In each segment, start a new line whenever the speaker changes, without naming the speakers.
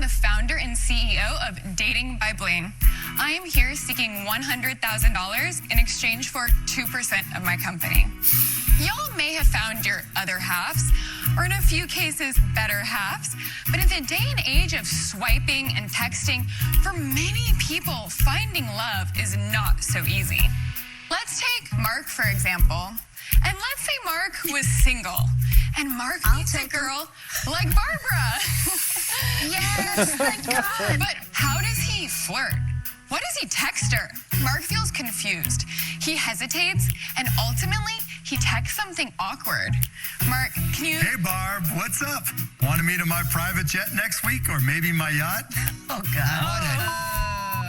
founder and CEO of Dating by Blaine. I am here seeking $100,000 in exchange for 2% of my company. Y'all may have found your other halves, or in a few cases, better halves, but in the day and age of swiping and texting, for many people, finding love is not so easy. Let's take Mark, for example. And let's say Mark was single, and Mark meets a girl like Barbara. Yes, thank God. But how does he flirt? What does he text her? Mark feels confused. He hesitates, and ultimately, he texts something awkward. Mark, can you...
Hey, Barb, what's up? Want to meet in my private jet next week, or maybe my yacht?
Oh, God.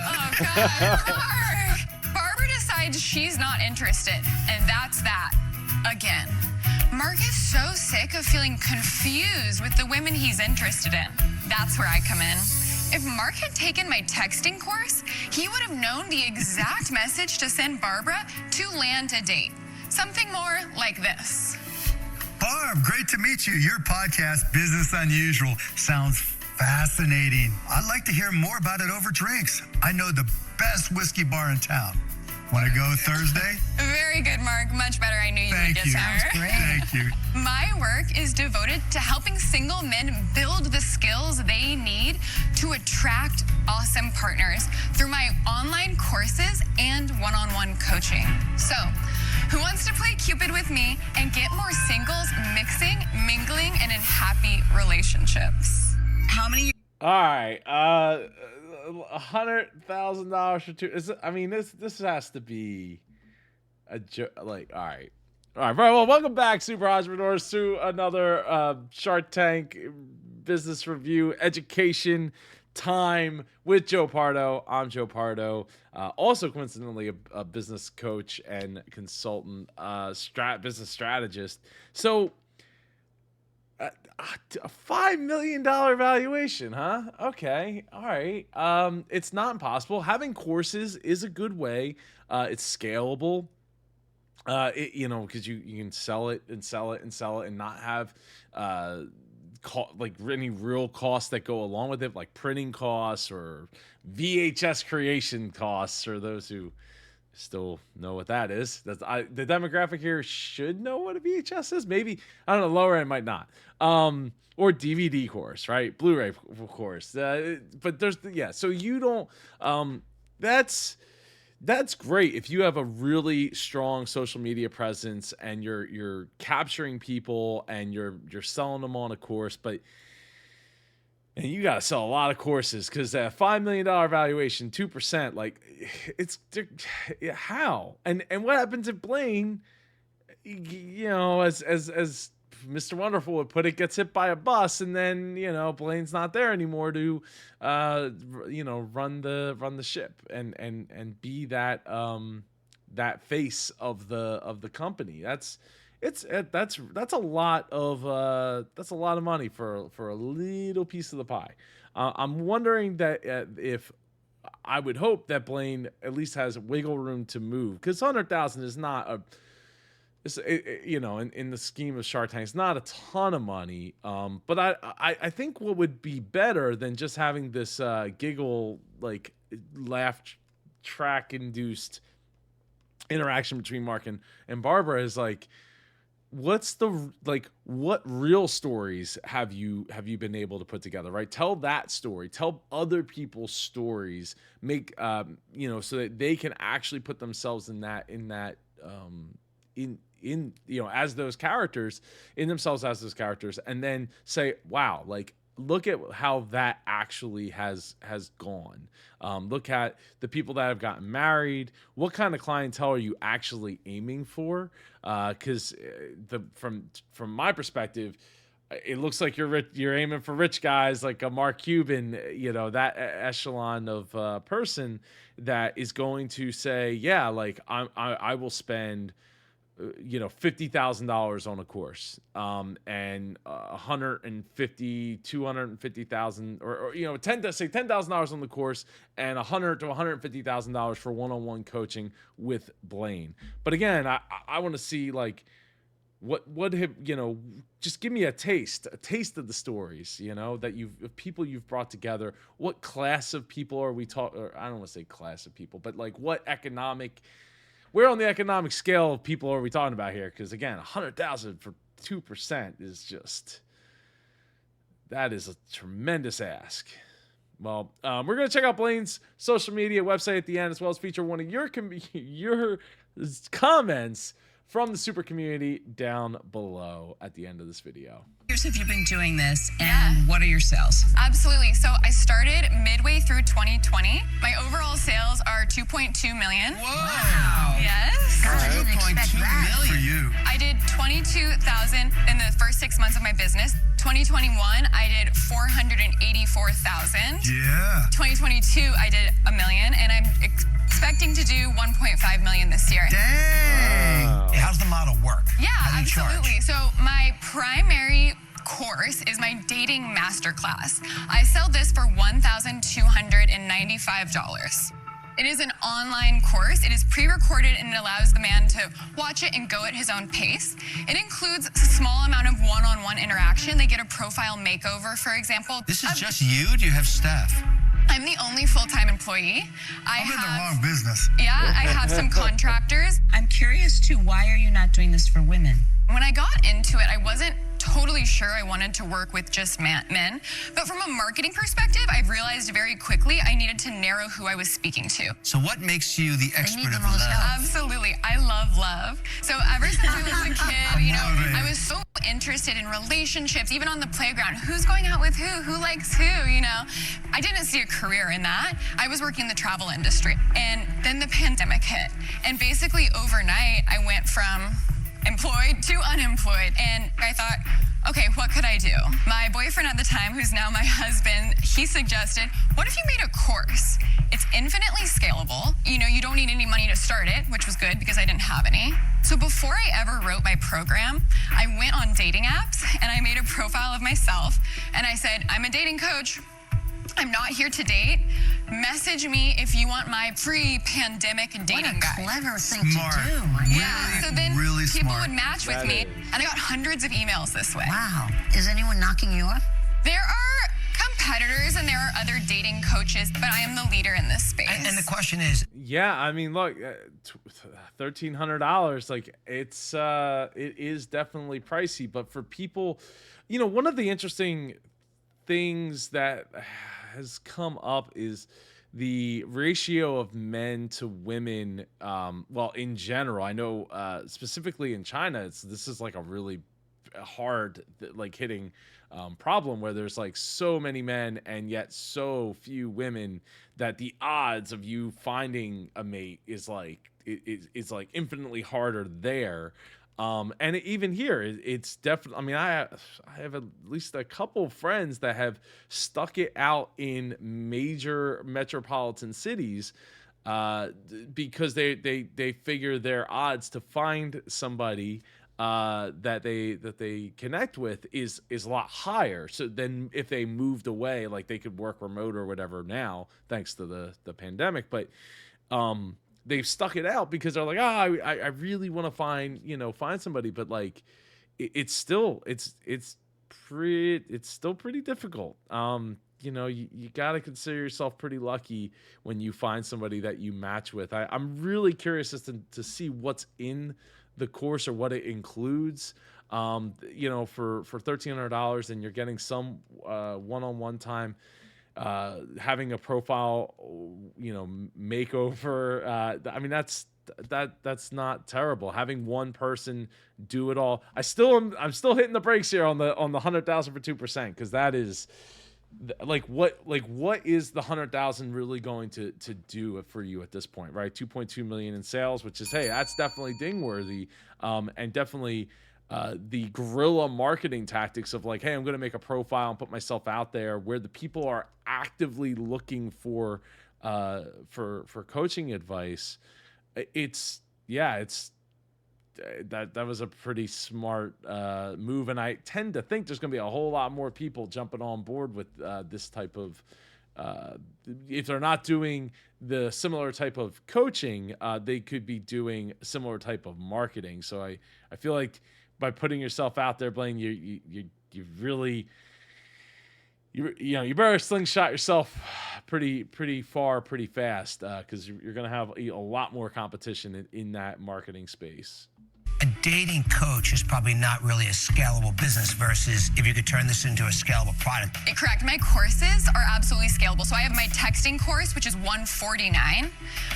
Oh, God. Mark! Barbara decides she's not interested, and that's that. Again. Mark is so sick of feeling confused with the women he's interested in. That's where I come in. If Mark had taken my texting course, he would have known the exact message to send Barbara to land a date. Something more like this.
Barb, great to meet you. Your podcast, Business Unusual, sounds fascinating. I'd like to hear more about it over drinks. I know the best whiskey bar in town. Want to go Thursday?
Very good, Mark. Much better. I knew you would get there.
Sounds great.
Thank you.
My work is devoted to helping single men build the skills they need to attract awesome partners through my online courses and one-on-one coaching. So, who wants to play Cupid with me and get more singles mixing, mingling, and in happy relationships?
How many?
All right, $100,000 for two. This has to be a joke. Like, all right, very well. Welcome back, super entrepreneurs, to another Shark Tank business review education time with Joe Pardo. I'm Joe Pardo, also coincidentally a business coach and consultant, business strategist. So. A $5 million valuation, huh? Okay, all right. It's not impossible. Having courses is a good way. It's scalable. Because you can sell it and not have any real costs that go along with it, like printing costs or VHS creation costs, or those who still know what that is. The demographic here should know what a VHS is. Maybe, I don't know, lower end might not. Or DVD course, right? Blu-ray course. But there's, so you don't, that's great if you have a really strong social media presence and you're capturing people and you're selling them on a course, and you got to sell a lot of courses because that $5 million valuation, 2%, like how? And what happens if Blaine, as Mr. Wonderful would put it, gets hit by a bus, and then Blaine's not there anymore to run the ship and be that face of the company. That's a lot of money for a little piece of the pie. I'm wondering that if I would hope that Blaine at least has wiggle room to move, because 100,000 is not in the scheme of Shark Tank, it's not a ton of money. But I think what would be better than just having this giggle, like laugh track induced interaction between Mark and Barbara is like, what real stories have you been able to put together, right? Tell that story, tell other people's stories, make so that they can actually put themselves as those characters, and then say, wow, like, look at how that actually has gone. Look at the people that have gotten married. What kind of clientele are you actually aiming for? Because from my perspective, it looks like you're aiming for rich guys like a Mark Cuban, that echelon of person that is going to say, yeah, like I will spend $50,000 on a course, and 250,000, or $10,000 on the course, and $100,000 to $150,000 for one-on-one coaching with Blaine. But again, I want to see, like, what have, just give me a taste of the stories, that people you've brought together. What class of people are we talking, or I don't want to say class of people, but like where on the economic scale of people are we talking about here? Because again, 100,000 for 2% is just, that is a tremendous ask. Well, we're going to check out Blaine's social media website at the end, as well as feature one of your comments from the super community down below at the end of this video.
Years have you been doing this, and what are your sales?
Absolutely. So I started midway through 2020. My overall sales are 2.2 million.
Whoa! Wow.
Yes.
God, I didn't expect that.
For you.
I did 22,000 in the first 6 months of my business. 2021, I did 484,000.
Yeah.
2022, I did $1 million, and I'm expecting to do 1.5 million this year.
Dang.
Wow.
How's the model work?
Yeah,
How do you
absolutely.
charge?
So my primary course is my dating masterclass. I sell this for $1,295. It is an online course. It is pre-recorded and it allows the man to watch it and go at his own pace. It includes a small amount of one-on-one interaction. They get a profile makeover, for example.
This is just you? Do you have staff?
I'm the only full-time employee.
I'm in the wrong business.
Yeah, I have some contractors.
I'm curious too, why are you not doing this for women?
When I got into it, I wasn't totally sure I wanted to work with just men. But from a marketing perspective, I realized very quickly I needed to narrow who I was speaking to.
So what makes you the expert
need
of
the most
love?
help.
Absolutely. I love love. So ever since I was a kid,
Love it.
I was so interested in relationships, even on the playground. Who's going out with who likes who, I didn't see a career in that. I was working in the travel industry. And then the pandemic hit. And basically overnight, I went from employed to unemployed. And I thought, okay, what could I do? My boyfriend at the time, who's now my husband, he suggested, what if you made a course? It's infinitely scalable. You don't need any money to start it, which was good because I didn't have any. So before I ever wrote my program, I went on dating apps and I made a profile of myself. And I said, I'm a dating coach. I'm not here to date. Message me if you want my free pandemic dating guide.
Clever thing
Smart.
to do.
Yeah, so then
really
people
smart.
would match with
That
me,
is.
and I got hundreds of emails this way.
Wow. Is anyone knocking you off?
There are competitors and there are other dating coaches, but I am the leader in this space.
And the question is,
Yeah, I mean, look, $1,300, like it is definitely pricey, but for people, one of the interesting things that has come up is the ratio of men to women. Well, in general, I know specifically in China, this is like a really hard, like hitting problem where there's like so many men and yet so few women that the odds of you finding a mate is like it's like infinitely harder there. And even here, it's definitely, I mean, I have at least a couple friends that have stuck it out in major metropolitan cities because they figure their odds to find somebody that they connect with is a lot higher. So then if they moved away, like they could work remote or whatever now, thanks to the pandemic. But they've stuck it out because they're like, I really want to find somebody, but like it's still pretty difficult. You got to consider yourself pretty lucky when you find somebody that you match with. I'm really curious as to see what's in the course or what it includes. For $1,300, and you're getting some one-on-one time, having a profile, makeover. I mean, that's not terrible. Having one person do it all. I'm still hitting the brakes here on the 100,000 for 2%, because that is what is the 100,000 really going to do for you at this point, right? 2.2 million in sales, which is, hey, that's definitely ding worthy, and definitely the guerrilla marketing tactics of like, hey, I'm going to make a profile and put myself out there where the people are actively looking for coaching advice. That was a pretty smart move, and I tend to think there's going to be a whole lot more people jumping on board with this type of if they're not doing the similar type of coaching, they could be doing similar type of marketing. So I feel like by putting yourself out there, Blaine, you really, you better slingshot yourself pretty far, pretty fast, because you're going to have a lot more competition in that marketing space.
A dating coach is probably not really a scalable business versus if you could turn this into a scalable product.
Correct. My courses are absolutely scalable. So I have my texting course, which is $149.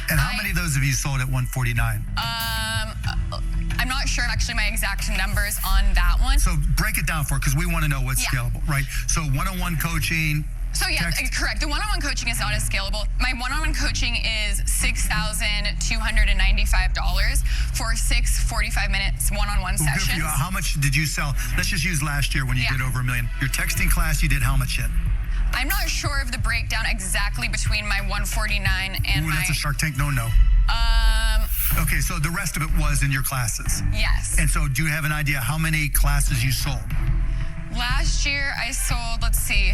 And how many of those have you sold at $149?
I'm not sure actually my exact numbers on that one.
So break it down for, because we want to know what's scalable, right? So one-on-one coaching.
So yeah, correct. The one-on-one coaching is not as scalable. My one-on-one coaching is $6,295 for 6 45 minutes one-on-one
Well, good for
sessions.
you. How much did you sell? Let's just use last year when you did over $1 million. Your texting class, you did how much in?
I'm not sure of the breakdown exactly between my 149 and
That's a Shark Tank no. Okay, so the rest of it was in your classes.
Yes.
And so do you have an idea how many classes you sold?
Last year I sold, let's see.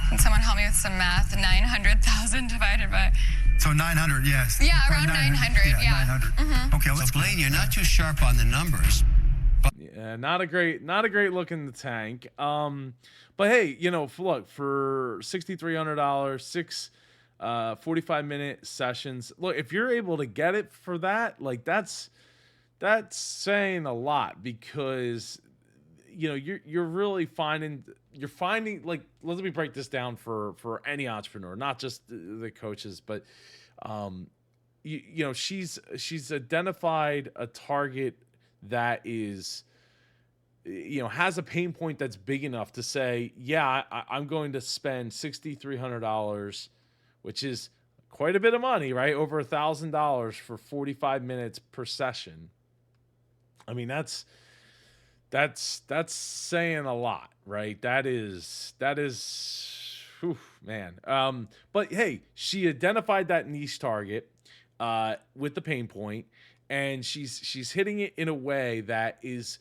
Can someone help me with some math? 900,000 divided by...
So 900, yes.
Yeah, around 900, yeah.
900.
Mm-hmm.
Okay,
So Blaine, you're not too sharp on the numbers.
Yeah, not a great look in the tank. But hey, look, for $6,300, 6 45-minute sessions. Look, if you're able to get it for that, like that's saying a lot, because you're really finding like, let me break this down for any entrepreneur, not just the coaches, but she's identified a target that is, has a pain point that's big enough to say, yeah, I'm going to spend $6,300, which is quite a bit of money, right? Over $1,000 for 45 minutes per session. I mean, that's saying a lot, right? That is, whew, man. But hey, she identified that niche target with the pain point, and she's hitting it in a way that is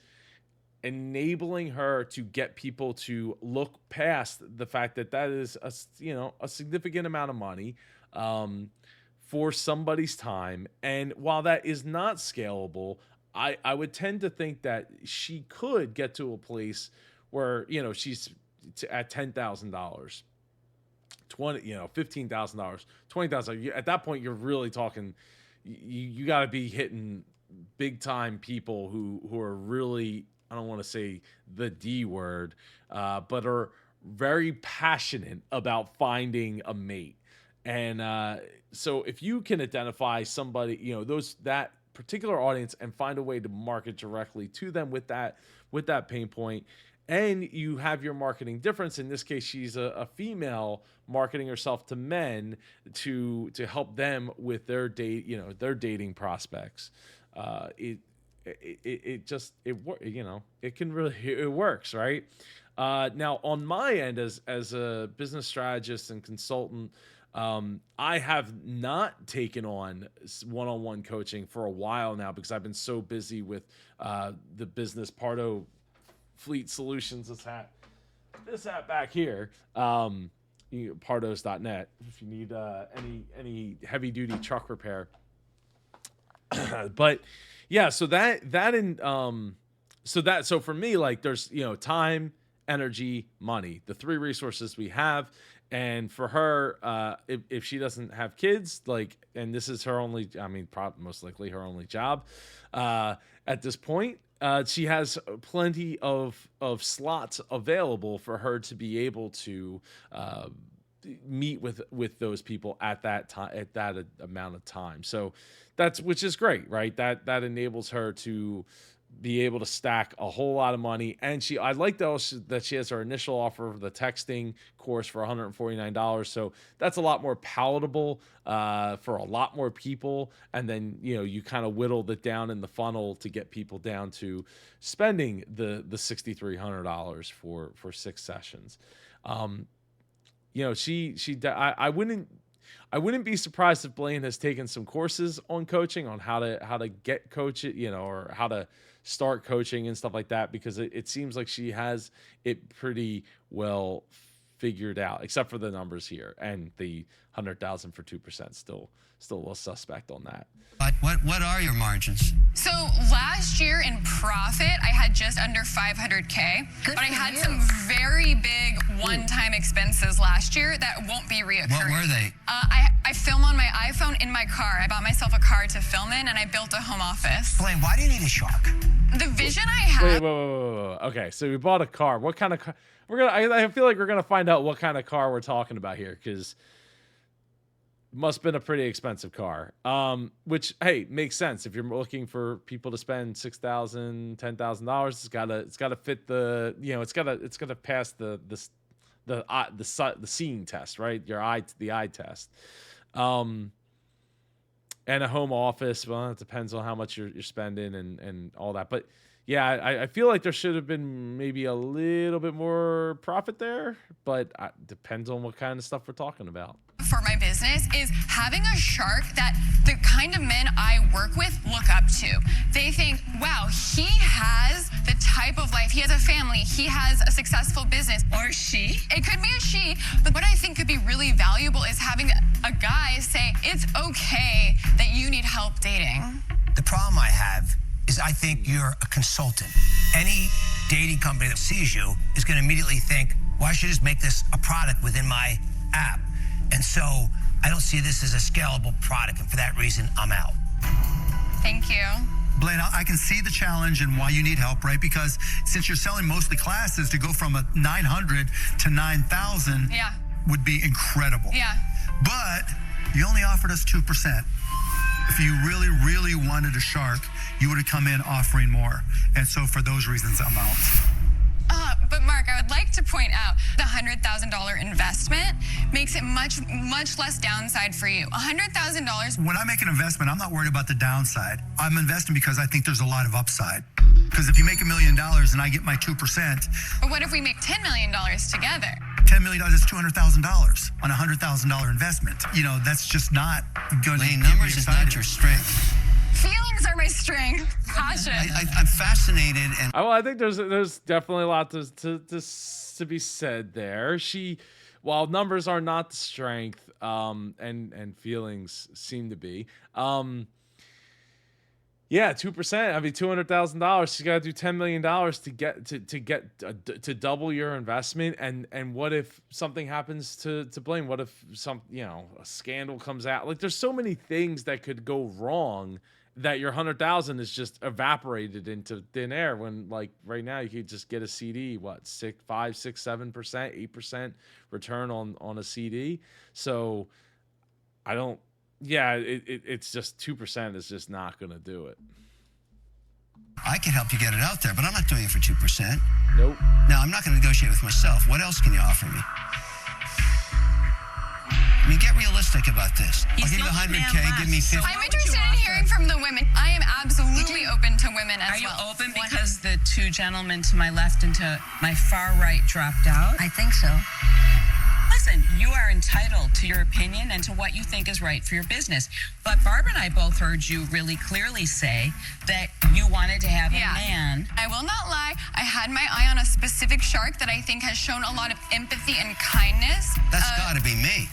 enabling her to get people to look past the fact that is a significant amount of money for somebody's time. And while that is not scalable, I would tend to think that she could get to a place where, she's at $10,000, $15,000, $20,000. At that point, you're really talking, you got to be hitting big time people who are really, I don't want to say the D word, but are very passionate about finding a mate. And so if you can identify somebody, that particular audience, and find a way to market directly to them with that pain point, and you have your marketing difference. In this case, she's a female marketing herself to men to help them with their their dating prospects. It works, right? Now on my end as a business strategist and consultant, I have not taken on one-on-one coaching for a while now, because I've been so busy with the business Pardo Fleet Solutions. This hat back here, pardos.net, if you need any heavy duty truck repair. But yeah, so for me, like, there's time, energy, money, the three resources we have. And for her, if she doesn't have kids, like, and this is her only, most likely her only job at this point, she has plenty of slots available for her to be able to meet with those people at that time, at that amount of time. So which is great, right? That enables her to be able to stack a whole lot of money. And I like that she has her initial offer of the texting course for $149. So that's a lot more palatable for a lot more people. And then, you kind of whittled it down in the funnel to get people down to spending the $6,300 for 6 sessions. I wouldn't be surprised if Blaine has taken some courses on coaching, on how to get coach it, or how to start coaching and stuff like that, because it seems like she has it pretty well figured out, except for the numbers here and the 100,000 for 2%. Still a little suspect on that.
But what are your margins?
So last year in profit, I had just under 500K,
Good
but I
for
had
you.
some very big one-time expenses last year that won't be reoccurring.
What were they?
I film on my iPhone in my car. I bought myself a car to film in, and I built a home office.
Blaine, why do you need a shark?
The vision I have.
Wait. Okay, so we bought a car. What kind of car? I feel like we're gonna find out what kind of car we're talking about here, because must have been a pretty expensive car. Which, hey, makes sense if you're looking for people to spend $6,000, $10,000. It's gotta fit the, it's gotta pass the seeing test, right? The eye test. And a home office. Well, it depends on how much you're spending and all that. But yeah, I feel like there should have been maybe a little bit more profit there, but depends on what kind of stuff we're talking about.
For my business is having a shark that the kind of men I work with look up to. They think, wow, he has the type of life, he has a family, he has a successful business.
Or she?
It could be a she, but what I think could be really valuable is having a guy say, it's okay that you need help dating.
The problem I have is I think you're a consultant. Any dating company that sees you is going to immediately think, well, I should just make this a product within my app. And so I don't see this as a scalable product, and for that reason, I'm out.
Thank you.
Blaine, I can see the challenge and why you need help, right? Because since you're selling mostly classes, to go from a 900 to 9,000
Yeah.
would be incredible.
Yeah.
But you only offered us 2%. If you really, really wanted a shark, you would have come in offering more. And so for those reasons, I'm out.
But Mark, I would like to point out the $100,000 investment makes it much less downside for you. $100,000.
When I make an investment, I'm not worried about the downside. I'm investing because I think there's a lot of upside. Because if you make $1 million and I get my 2%,
But what if we make $10 million together?
$10 million is $200,000 on a $100,000 investment. That's just not going to
Blaine,
get me
numbers is not
excited.
your strength.
Feelings are my strength. Passion.
I'm fascinated, and
Well, I think there's definitely a lot to be said there. While numbers are not the strength, and feelings seem to be, yeah, 2%. I mean, $200,000. You got to do $10 million to double your investment. And what if something happens to Blaine? What if a scandal comes out? Like, there's so many things that could go wrong that your 100,000 is just evaporated into thin air. When, like, right now you could just get a CD, 5, 6, 7%, 8% return on a CD. So I don't. Yeah, it's just 2% is just not going to do it.
I can help you get it out there, but I'm not doing it for 2%.
Nope.
Now, I'm not going to negotiate with myself. What else can you offer me? I mean, get realistic about this. I'll give you 100K, give me 50.
I'm interested in hearing from the women. I am absolutely open to women as
Are you
well.
open because the two gentlemen to my left and to my far right dropped out?
I think so.
Listen, you are entitled to your opinion and to what you think is right for your business. But Barb and I both heard you really clearly say that you wanted to have a man.
I will not lie. I had my eye on a specific shark that I think has shown a lot of empathy and kindness.
That's got to be me.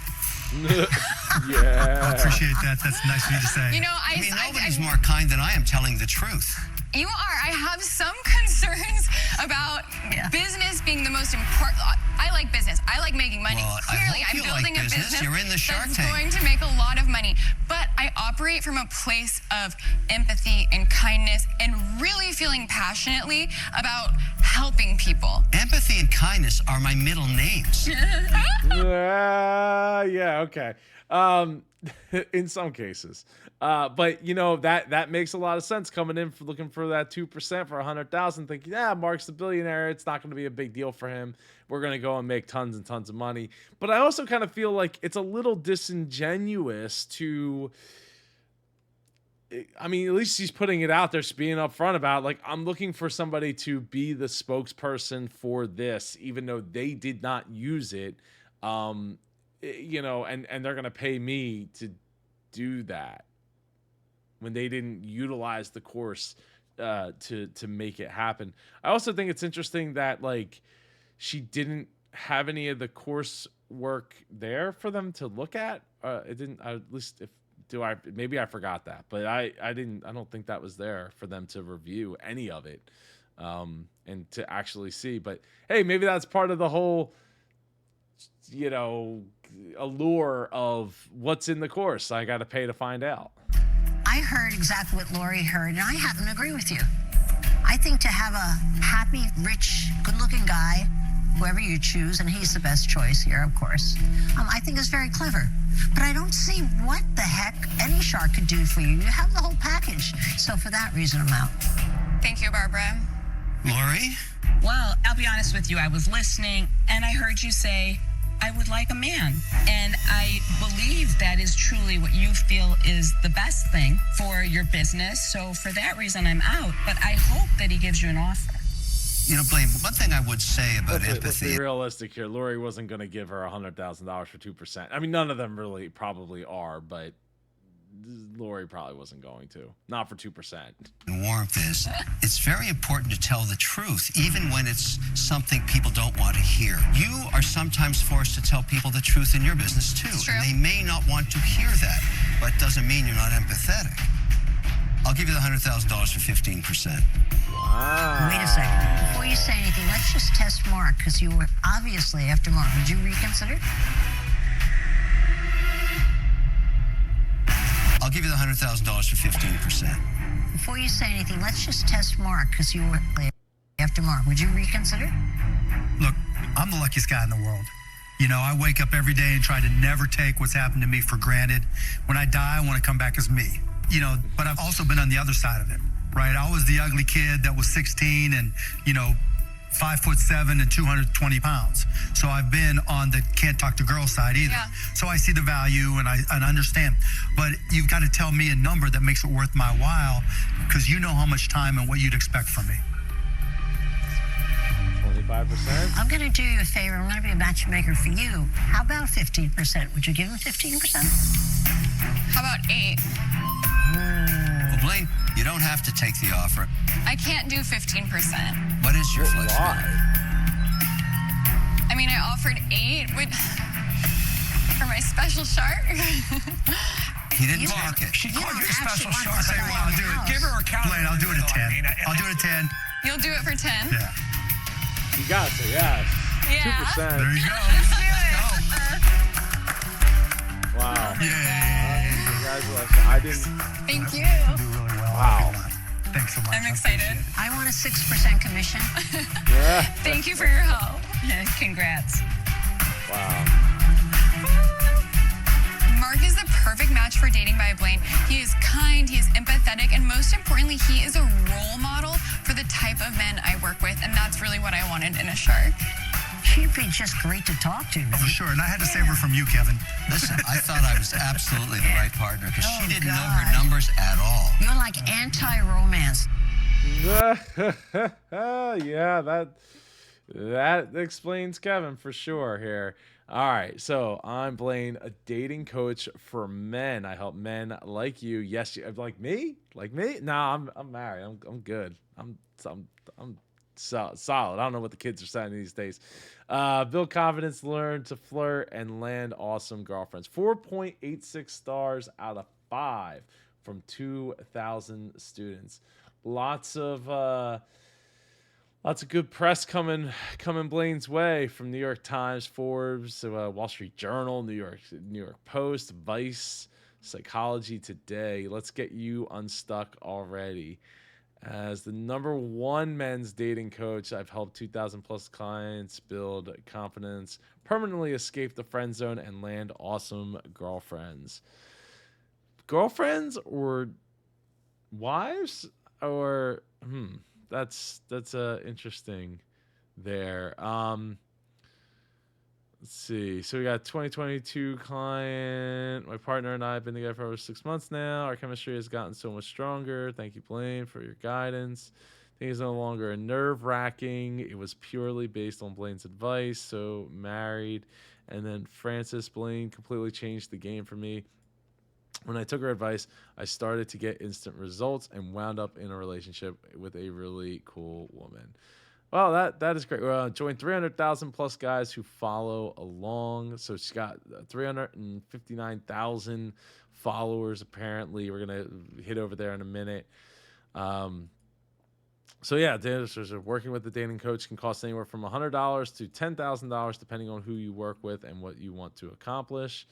Yeah.
I appreciate that. That's nice of you to say.
I mean, nobody's more kind than I am telling the truth.
You are. I have some concerns about business being the most important. I like business. I like making money.
Well, I
Clearly,
hope
I'm
you
building
like
a
business.
business
You're in the Shark
that's
Tank.
going to make a lot of money. But I operate from a place of empathy and kindness and really feeling passionately about helping people.
Empathy and kindness are my middle names.
Yeah, okay. In some cases. But that makes a lot of sense, coming in for looking for that 2% for 100,000, thinking, Mark's the billionaire. It's not going to be a big deal for him. We're going to go and make tons and tons of money. But I also kind of feel like it's a little disingenuous to, I mean, at least he's putting it out there, being upfront about, like, I'm looking for somebody to be the spokesperson for this, even though they did not use it. And they're going to pay me to do that when they didn't utilize the course to make it happen. I also think it's interesting that, like, she didn't have any of the coursework there for them to look at. It didn't. At least if do I maybe I forgot that, but I didn't. I don't think that was there for them to review any of it, and to actually see. But hey, maybe that's part of the whole, allure of what's in the course. I got to pay to find out.
I heard exactly what Lori heard, and I happen to agree with you. I think to have a happy, rich, good-looking guy, whoever you choose, and he's the best choice here, of course, I think is very clever. But I don't see what the heck any shark could do for you. You have the whole package. So for that reason, I'm out.
Thank you, Barbara.
Lori?
Well, I'll be honest with you. I was listening, and I heard you say, I would like a man. And I believe that is truly what you feel is the best thing for your business. So for that reason, I'm out. But I hope that he gives you an offer.
Blaine, one thing I would say about
Let's
empathy.
be realistic here. Lori wasn't going to give her $100,000 for 2%. I mean, none of them really probably are, but Lori probably wasn't going to. Not for 2%.
Warmth is, it's very important to tell the truth, even when it's something people don't want to hear. You are sometimes forced to tell people the truth in your business too.
It's true.
And they may not want to hear that, but it doesn't mean you're not empathetic. I'll give you the $100,000 for 15%.
Wow.
Wait a second. Before you say anything, let's just test Mark, because you were obviously after Mark. Would you reconsider?
I'll give you the $100,000 for 15%.
Before you say anything, let's just test Mark, because you were after Mark. Would you reconsider?
Look, I'm the luckiest guy in the world. I wake up every day and try to never take what's happened to me for granted. When I die, I want to come back as me. But I've also been on the other side of it, right? I was the ugly kid that was 16 and, 5'7" and 220 pounds. So I've been on the can't talk to girls side either.
Yeah.
So I see the value and I understand. But you've got to tell me a number that makes it worth my while, because you know how much time and what you'd expect from me.
25%.
I'm going to do you a favor. I'm going to be a matchmaker for you. How about 15%? Would you give him 15%?
How about 8?
Well, Blaine, you don't have to take the offer.
I can't do 15%.
What is your flexibility?
I mean, I offered 8 for my special shark.
He didn't talk it.
She called you a special
I'll tell you what, I'll do it.
Give her a count.
Blaine, I'll do it at 10. I'll do it at 10.
You'll do it for 10?
Yeah.
You got to, yes.
Yeah.
2%.
There you go.
Wow.
Yay.
Congratulations. I didn't.
Thank you.
Do really well.
Wow.
Thanks so much.
I'm
I
excited.
appreciate it.
I want a 6% commission.
Yeah.
Thank you for your help.
Congrats.
Wow.
Mark is the perfect match for Dating by Blaine. He is kind, he is empathetic, and most importantly, he is a role model for the type of men I work with, and that's really what I wanted in a shark.
She'd be just great to talk to.
Oh, for sure. And I had to save her from you, Kevin.
Listen, I thought I was absolutely the right partner because
Oh,
she didn't know
God.
her numbers at all.
You're like anti-romance.
Yeah, that explains Kevin for sure here. All right, so I'm Blaine, a dating coach for men. I help men like you. Yes, like me? No, I'm married. I'm good. I'm solid. I don't know what the kids are saying these days. Build confidence, learn to flirt, and land awesome girlfriends. 4.86 stars out of 5 from 2,000 students. Lots of good press coming Blaine's way from New York Times, Forbes, Wall Street Journal, New York Post, Vice, Psychology Today. Let's get you unstuck already. As the #1 men's dating coach, I've helped 2,000 plus clients build confidence, permanently escape the friend zone, and land awesome girlfriends. Girlfriends or wives? Or that's interesting there. Let's see. So we got 2022 client. My partner and I have been together for over 6 months now. Our chemistry has gotten so much stronger. Thank you, Blaine, for your guidance. Things no longer nerve-wracking. It was purely based on Blaine's advice. So married. And then Frances Blaine completely changed the game for me. When I took her advice, I started to get instant results and wound up in a relationship with a really cool woman. Well, that is great. Joined 300,000 plus guys who follow along. So she's got 359,000 followers. Apparently, we're gonna hit over there in a minute. So yeah, dancers are working with the dating coach can cost anywhere from $100 to $10,000 depending on who you work with and what you want to accomplish.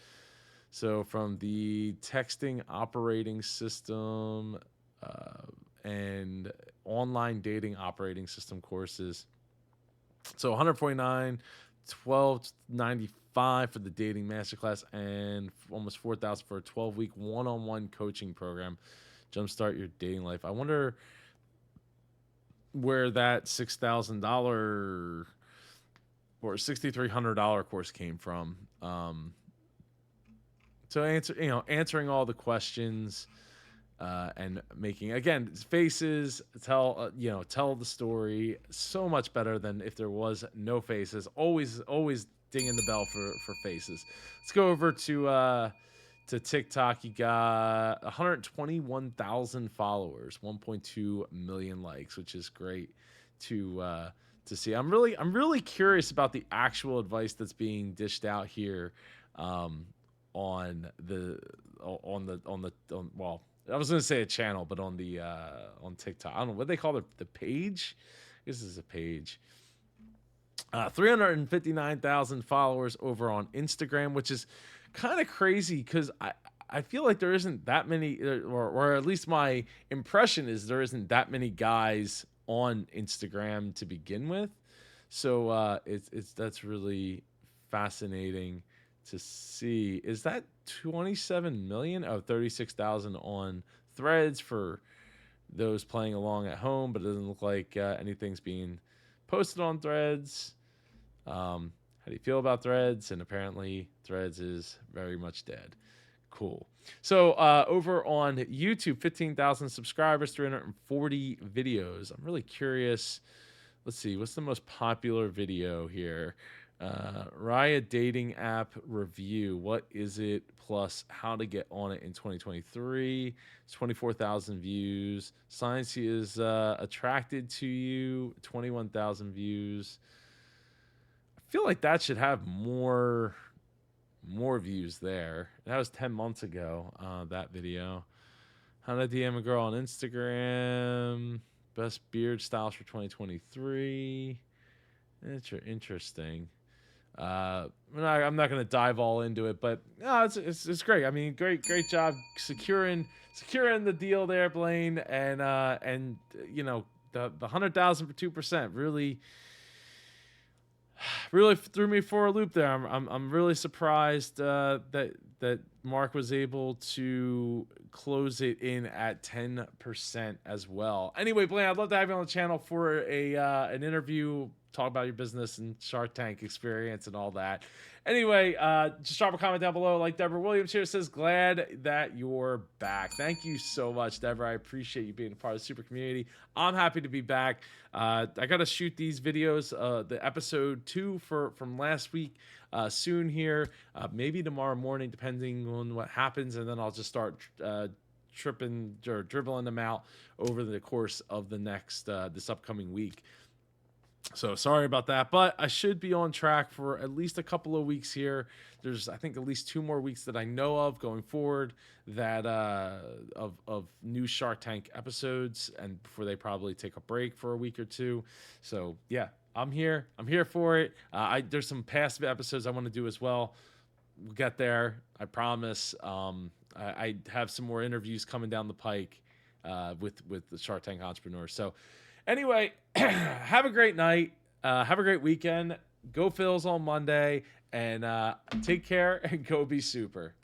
So from the texting operating system and online dating operating system courses. So 149, 1295 for the dating masterclass, and almost 4,000 for a 12-week one-on-one coaching program. Jumpstart your dating life. I wonder where that $6,000 or $6,300 course came from. So answering all the questions and making, again, faces, tell the story so much better than if there was no faces. Always dinging the bell for faces. Let's go over to TikTok. You got 121,000 followers, 1.2 million likes, which is great to see. I'm really curious about the actual advice that's being dished out here on well, I was gonna say a channel, but on TikTok. I don't know what they call the page. This is a page. 359,000 followers over on Instagram, which is kind of crazy because I feel like there isn't that many, or at least my impression is there isn't that many guys on Instagram to begin with. So that's really fascinating to see. Is that 27 million? Oh, 36,000 on Threads for those playing along at home, but it doesn't look like anything's being posted on Threads. How do you feel about Threads? And apparently Threads is very much dead. Cool. So over on YouTube, 15,000 subscribers, 340 videos. I'm really curious. Let's see. What's the most popular video here? Raya dating app review. What is it? Plus how to get on it in 2023. It's 24,000 views. Science is attracted to you. 21,000 views. I feel like that should have more views there. That was 10 months ago, that video. How to DM a girl on Instagram. Best beard styles for 2023. Interesting. I'm not going to dive all into it, but it's great. I mean, great job securing the deal there, Blaine, and the 100,000 for 2% really threw me for a loop there. I'm really surprised that Mark was able to close it in at 10% as well. Anyway, Blaine, I'd love to have you on the channel for an interview, talk about your business and Shark Tank experience and all that. Anyway, just drop a comment down below. Like Deborah Williams here says, glad that you're back. Thank you so much, Deborah. I appreciate you being a part of the super community. I'm happy to be back. I got to shoot these videos, the episode 2 from last week soon here, maybe tomorrow morning, depending on what happens. And then I'll just start dribbling them out over the course of the next, this upcoming week. So sorry about that, but I should be on track for at least a couple of weeks here. There's, I think, at least 2 more weeks that I know of going forward that of new Shark Tank episodes, and before they probably take a break for a week or 2. So yeah, I'm here for it. There's some past episodes I want to do as well. We'll get there, I promise. I have some more interviews coming down the pike with the Shark Tank entrepreneurs. So anyway, have a great night. Have a great weekend. Go Phils on Monday. And take care and go be super.